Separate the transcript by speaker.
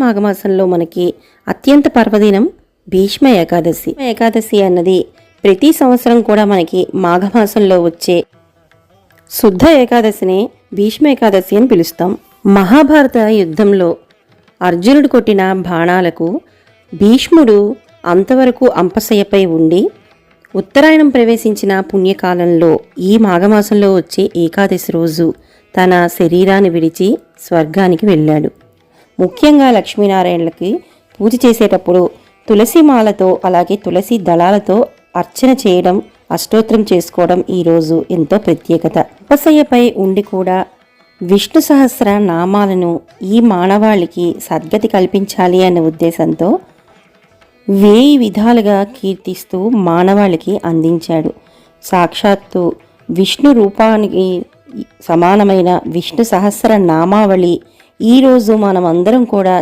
Speaker 1: మాఘమాసంలో మనకి అత్యంత పర్వదినం భీష్మ ఏకాదశి. ఏకాదశి అన్నది ప్రతి సంవత్సరం కూడా మనకి మాఘమాసంలో వచ్చే శుద్ధ ఏకాదశిని భీష్మ ఏకాదశి అని పిలుస్తాం. మహాభారత యుద్ధంలో అర్జునుడు కొట్టిన బాణాలకు భీష్ముడు అంతవరకు అంపశయ్యపై ఉండి ఉత్తరాయణం ప్రవేశించిన పుణ్యకాలంలో ఈ మాఘమాసంలో వచ్చే ఏకాదశి రోజు తన శరీరాన్ని విడిచి స్వర్గానికి వెళ్ళాడు. ముఖ్యంగా లక్ష్మీనారాయణలకి పూజ చేసేటప్పుడు తులసి మాలతో అలాగే తులసి దళాలతో అర్చన చేయడం, అష్టోత్తరం చేసుకోవడం ఈరోజు ఎంతో ప్రత్యేకత. అంపశయ్యపై ఉండి కూడా విష్ణు సహస్ర నామాలను ఈ మానవాళికి సద్గతి కల్పించాలి అనే ఉద్దేశంతో 1000 విధాలుగా కీర్తిస్తూ మానవాళికి అందించాడు. సాక్షాత్తు విష్ణు రూపానికి సమానమైన విష్ణు సహస్ర నామావళి ఈరోజు మనమందరం కూడా